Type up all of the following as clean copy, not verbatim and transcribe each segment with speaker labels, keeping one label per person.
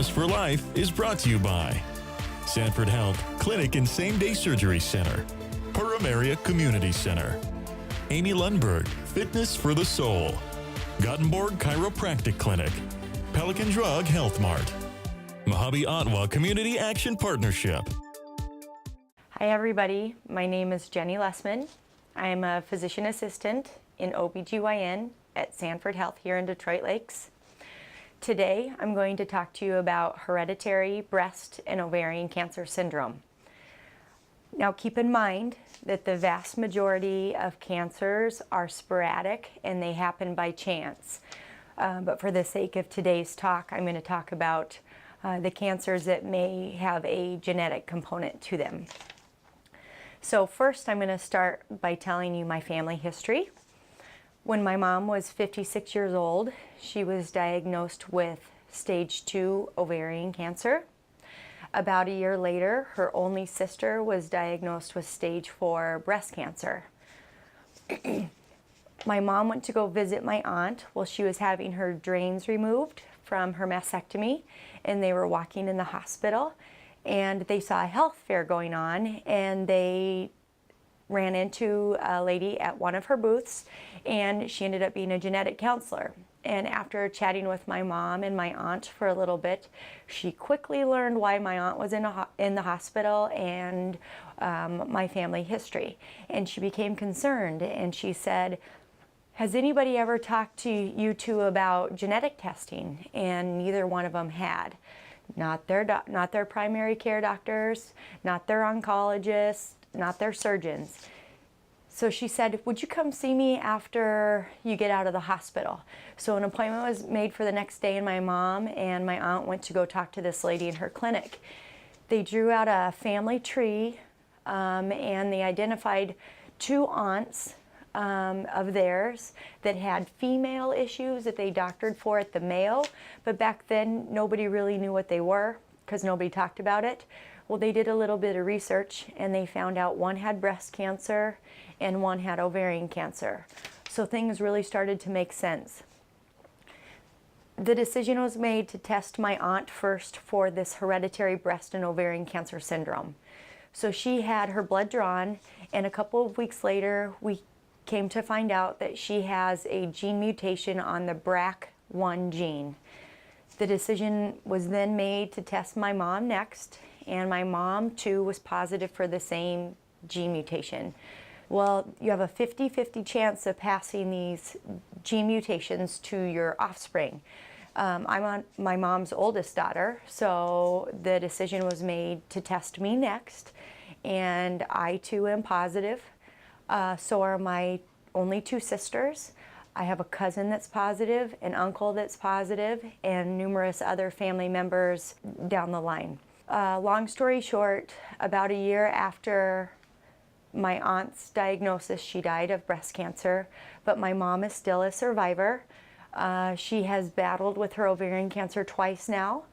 Speaker 1: Wellness for Life is brought to you by Sanford Health Clinic and Same-Day Surgery Center, Purim Area Community Center, Amy Lundberg, Fitness for the Soul, Gothenburg Chiropractic Clinic, Pelican Drug Health Mart, Mojave Ottawa Community Action Partnership.
Speaker 2: Hi everybody, my name is Jenny Lessman. I am a physician assistant in OBGYN at Sanford Health here in Detroit Lakes. Today I'm going to talk to you about hereditary breast and ovarian cancer syndrome. Now keep in mind that the vast majority of cancers are sporadic and they happen by chance. But for the sake of today's talk, I'm going to talk about the cancers that may have a genetic component to them. So first I'm going to start by telling you my family history. When my mom was 56 years old, she was diagnosed with stage 2 ovarian cancer. About a year later, her only sister was diagnosed with stage 4 breast cancer. My mom went to go visit my aunt while she was having her drains removed from her mastectomy, and they were walking in the hospital, and they saw a health fair going on, and they ran into a lady at one of her booths, and she ended up being a genetic counselor. And after chatting with my mom and my aunt for a little bit, she quickly learned why my aunt was in the hospital and my family history. And she became concerned, and she said, "Has anybody ever talked to you two about genetic testing?" And neither one of them had. Not their primary care doctors, not their oncologists, not their surgeons. So she said, "Would you come see me after you get out of the hospital?" So an appointment was made for the next day, and my mom and my aunt went to go talk to this lady in her clinic. They drew out a family tree and they identified 2 aunts of theirs that had female issues that they doctored for at the Mayo, but back then nobody really knew what they were because nobody talked about it. Well, they did a little bit of research and they found out one had breast cancer and one had ovarian cancer. So things really started to make sense. The decision was made to test my aunt first for this hereditary breast and ovarian cancer syndrome. So she had her blood drawn, and a couple of weeks later we came to find out that she has a gene mutation on the BRCA1 gene. The decision was then made to test my mom next, and my mom too was positive for the same gene mutation. Well, you have a 50-50 chance of passing these gene mutations to your offspring. I'm my mom's oldest daughter, so the decision was made to test me next, and I too am positive. So are my only 2 sisters. I have a cousin that's positive, an uncle that's positive, and numerous other family members down the line. Long story short, about a year after my aunt's diagnosis, she died of breast cancer, but my mom is still a survivor. She has battled with her ovarian cancer twice now.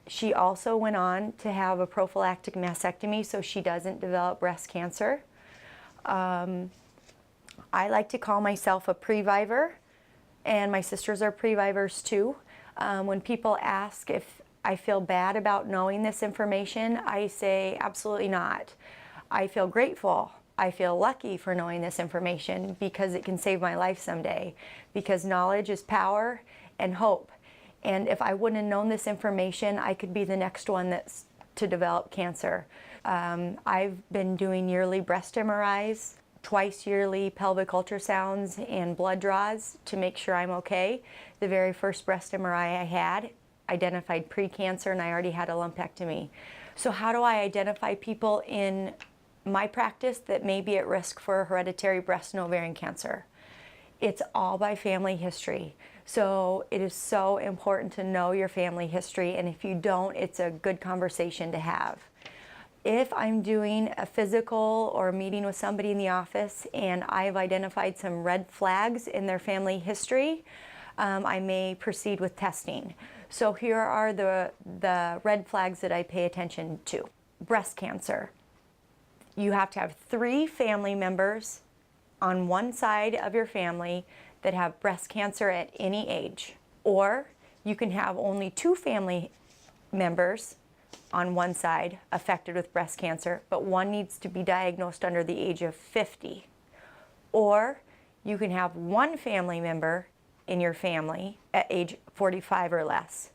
Speaker 2: She also went on to have a prophylactic mastectomy so she doesn't develop breast cancer. I like to call myself a previvor, and my sisters are previvors too. When people ask if I feel bad about knowing this information, I say absolutely not. I feel grateful. I feel lucky for knowing this information because it can save my life someday, because knowledge is power and hope. And if I wouldn't have known this information, I could be the next one that's to develop cancer. I've been doing yearly breast MRIs, twice yearly pelvic ultrasounds and blood draws to make sure I'm okay. The very first breast MRI I had identified precancer, and I already had a lumpectomy. So how do I identify people in my practice that may be at risk for hereditary breast and ovarian cancer? It's all by family history. So it is so important to know your family history, and if you don't, it's a good conversation to have. If I'm doing a physical or a meeting with somebody in the office and I've identified some red flags in their family history, I may proceed with testing. So here are the red flags that I pay attention to. Breast cancer. You have to have 3 family members on one side of your family that have breast cancer at any age, or You can have only 2 family members on one side affected with breast cancer, but one needs to be diagnosed under the age of 50. Or you can have 1 family member in your family at age 45 or less.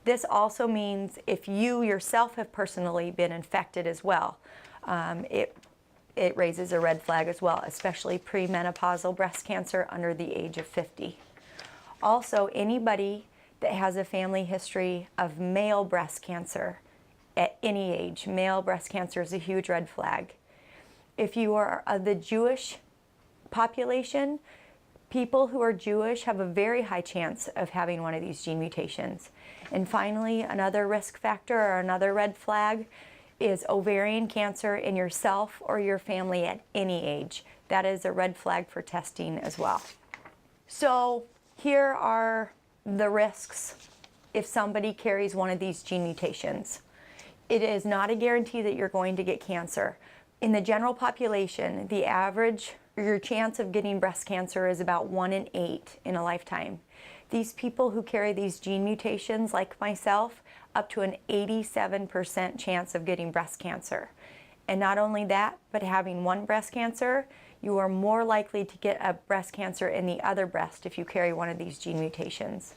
Speaker 2: This also means if you yourself have personally been infected as well, it raises a red flag as well, especially premenopausal breast cancer under the age of 50. Also, anybody that has a family history of male breast cancer at any age, male breast cancer is a huge red flag. If you are of the Jewish population, people who are Jewish have a very high chance of having one of these gene mutations. And finally, another risk factor or another red flag is ovarian cancer in yourself or your family at any age. That is a red flag for testing as well. So here are the risks if somebody carries one of these gene mutations. It is not a guarantee that you're going to get cancer. In the general population, the average, your chance of getting breast cancer is about 1 in 8 in a lifetime. These people who carry these gene mutations, like myself, up to an 87% chance of getting breast cancer. And not only that, but having one breast cancer, you are more likely to get a breast cancer in the other breast if you carry one of these gene mutations.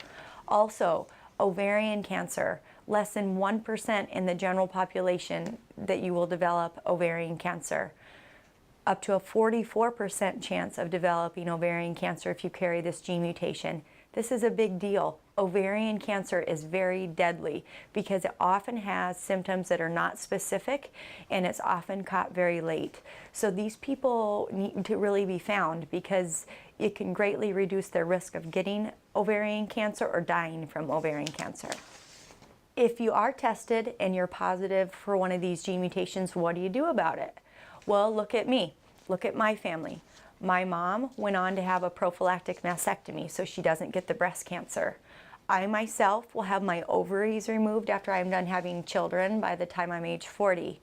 Speaker 2: Also, ovarian cancer, less than 1% in the general population that you will develop ovarian cancer. Up to a 44% chance of developing ovarian cancer if you carry this gene mutation. This is a big deal. Ovarian cancer is very deadly because it often has symptoms that are not specific and it's often caught very late. So these people need to really be found because it can greatly reduce their risk of getting ovarian cancer or dying from ovarian cancer. If you are tested and you're positive for one of these gene mutations, what do you do about it? Well, look at me. Look at my family. My mom went on to have a prophylactic mastectomy so she doesn't get the breast cancer. I myself will have my ovaries removed after I'm done having children by the time I'm age 40.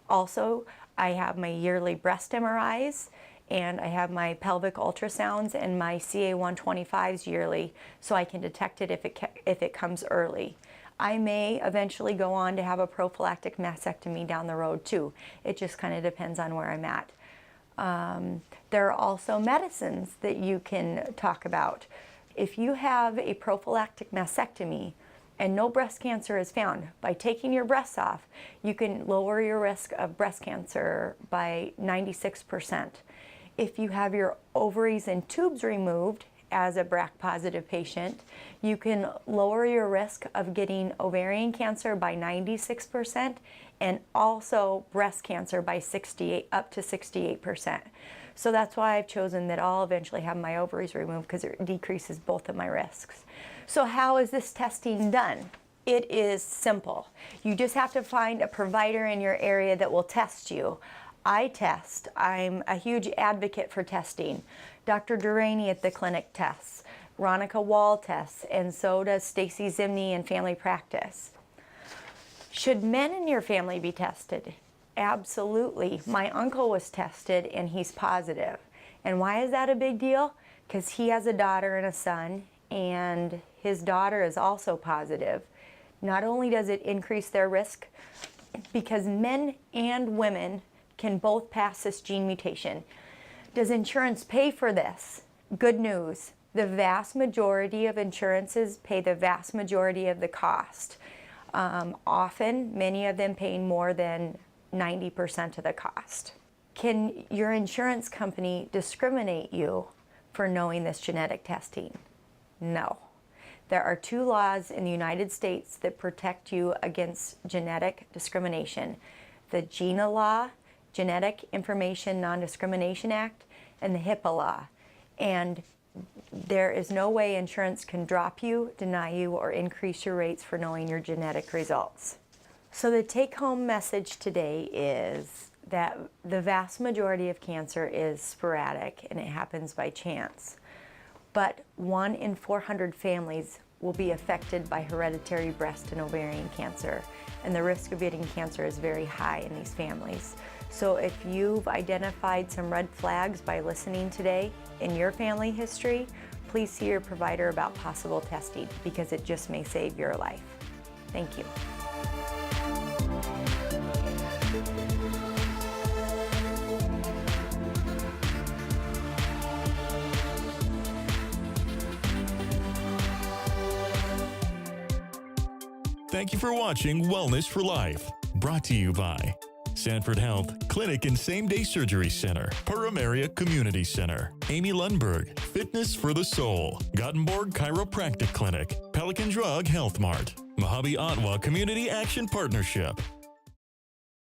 Speaker 2: Also, I have my yearly breast MRIs and I have my pelvic ultrasounds and my CA-125s yearly so I can detect it if it comes early. I may eventually go on to have a prophylactic mastectomy down the road too. It just kind of depends on where I'm at. There are also medicines that you can talk about. If you have a prophylactic mastectomy and no breast cancer is found, by taking your breasts off, you can lower your risk of breast cancer by 96%. If you have your ovaries and tubes removed as a BRCA positive patient, you can lower your risk of getting ovarian cancer by 96% and also breast cancer by up to 68%. So that's why I've chosen that I'll eventually have my ovaries removed because it decreases both of my risks. So how is this testing done? It is simple. You just have to find a provider in your area that will test you. I test. I'm a huge advocate for testing. Dr. Duraney at the clinic tests. Ronica Wall tests, and so does Stacy Zimney in family practice. Should men in your family be tested? Absolutely. My uncle was tested and he's positive. And why is that a big deal? Because he has a daughter and a son, and his daughter is also positive. Not only does it increase their risk, because men and women can both pass this gene mutation. Does insurance pay for this? Good news. The vast majority of insurances pay the vast majority of the cost. Often, many of them paying more than 90% of the cost. Can your insurance company discriminate you for knowing this genetic testing? No. There are 2 laws in the United States that protect you against genetic discrimination. The GINA law, Genetic Information Non-Discrimination Act, and the HIPAA law. And there is no way insurance can drop you, deny you, or increase your rates for knowing your genetic results. So the take-home message today is that the vast majority of cancer is sporadic and it happens by chance. But 1 in 400 families will be affected by hereditary breast and ovarian cancer, and the risk of getting cancer is very high in these families. So if you've identified some red flags by listening today in your family history please see your provider about possible testing because it just may save your life. Thank you.
Speaker 1: Thank you for watching Wellness for Life, brought to you by Sanford Health Clinic and Same Day Surgery Center, Area Community Center, Amy Lundberg, Fitness for the Soul, Gothenburg Chiropractic Clinic, Pelican Drug Health Mart, Mojave Ottawa Community Action Partnership,